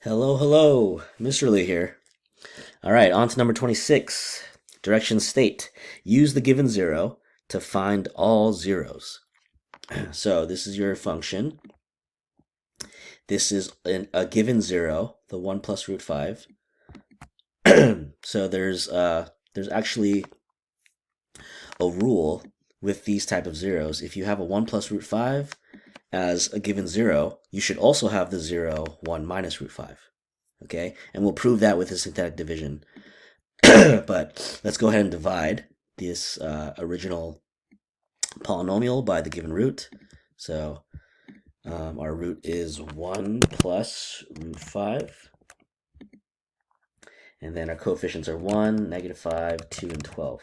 Hello, hello, Mr. Lee here. All right, on to number 26. Directions state, use the given zero to find all zeros. So this is your function. This is a given zero, the 1 plus root 5. So there's actually a rule with these type of zeros. If you have a 1 plus root 5 as a given zero, you should also have the 0, 1 minus root 5. Okay, and we'll prove that with the syntactic division. But let's go ahead and divide this original polynomial by the given root. So our root is 1 plus root 5. And then our coefficients are 1, -5, 2, and 12.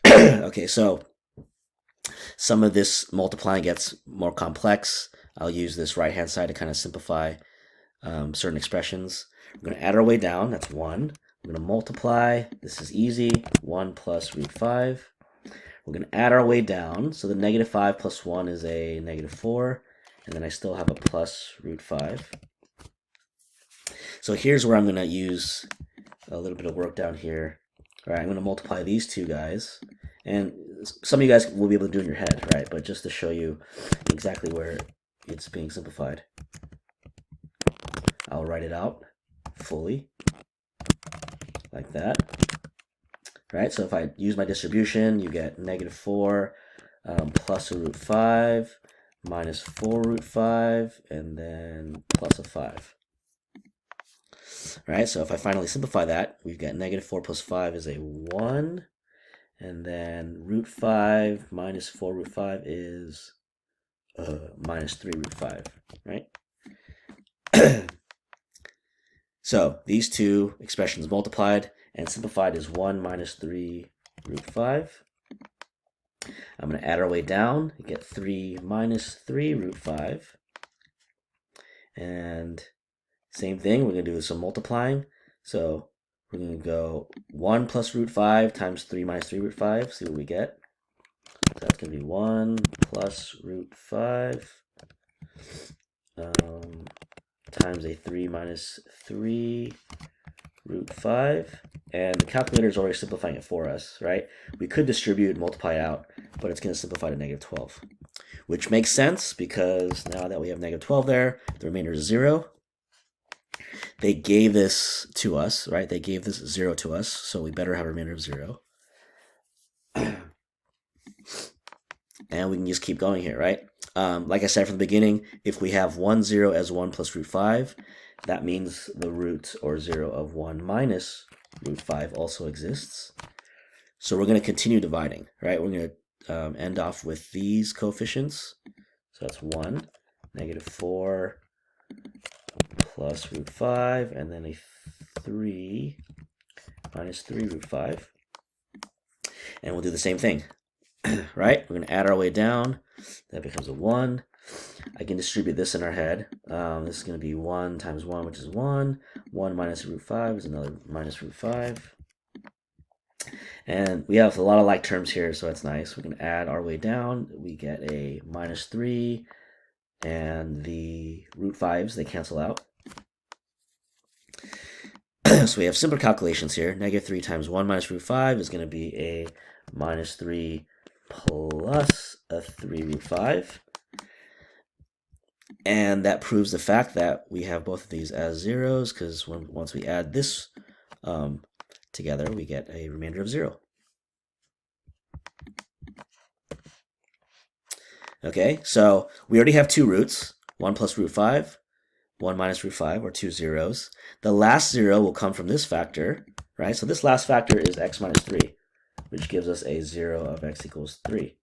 Okay, so some of this multiplying gets more complex. I'll use this right-hand side to kind of simplify certain expressions. We're going to add our way down. That's 1. We're going to multiply. This is easy. 1 plus root 5. We're going to add our way down. So the -5 plus 1 is a -4. And then I still have a plus root 5. So here's where I'm going to use a little bit of work down here. All right, I'm going to multiply these two guys. And some of you guys will be able to do it in your head, right? But just to show you exactly where it's being simplified, I'll write it out fully, like that. Right, so if I use my distribution, you get -4 plus a root 5 minus 4 root 5, and then plus a 5. All right, so if I finally simplify that, we've got -4 plus 5 is a 1, and then root 5 minus 4 root 5 is minus 3 root 5, right? So these two expressions multiplied and simplified is 1 minus 3 root 5. I'm going to add our way down. You get 3 minus 3 root 5. And same thing, we're going to do some multiplying. So we're going to go 1 plus root 5 times 3 minus 3 root 5. See what we get. So that's going to be 1 plus root 5 times a 3 minus 3 root 5. And the calculator is already simplifying it for us, right? We could distribute and multiply out, but it's going to simplify to -12, which makes sense because now that we have -12 there, the remainder is 0. They gave this to us, right? They gave this 0 to us, so we better have a remainder of 0. And we can just keep going here, right? Like I said from the beginning, if we have 1, 0 as 1 plus root 5, that means the root or 0 of 1 minus root 5 also exists. So we're going to continue dividing, right? We're going to end off with these coefficients. So that's 1, -4 plus root 5, and then a 3 minus 3 root 5. And we'll do the same thing, right? We're going to add our way down. That becomes a 1. I can distribute this in our head. This is going to be 1 times 1, which is 1. 1 minus root 5 is another minus root 5. And we have a lot of like terms here, so that's nice. We're going to add our way down. We get a -3, and the root 5s, they cancel out. So we have simpler calculations here. -3 times 1 minus root 5 is going to be a -3 plus a 3 root 5. And that proves the fact that we have both of these as zeros, because once we add this together, we get a remainder of 0. Okay, so we already have two roots, 1 plus root 5, 1 minus root 5, or two zeros. The last 0 will come from this factor, right? So this last factor is x minus 3, which gives us a 0 of x equals 3,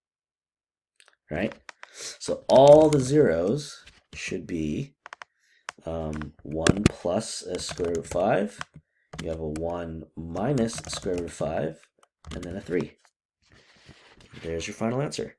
right? So all the zeros should be 1 plus a square root 5. You have a 1 minus square root 5, and then a 3. There's your final answer.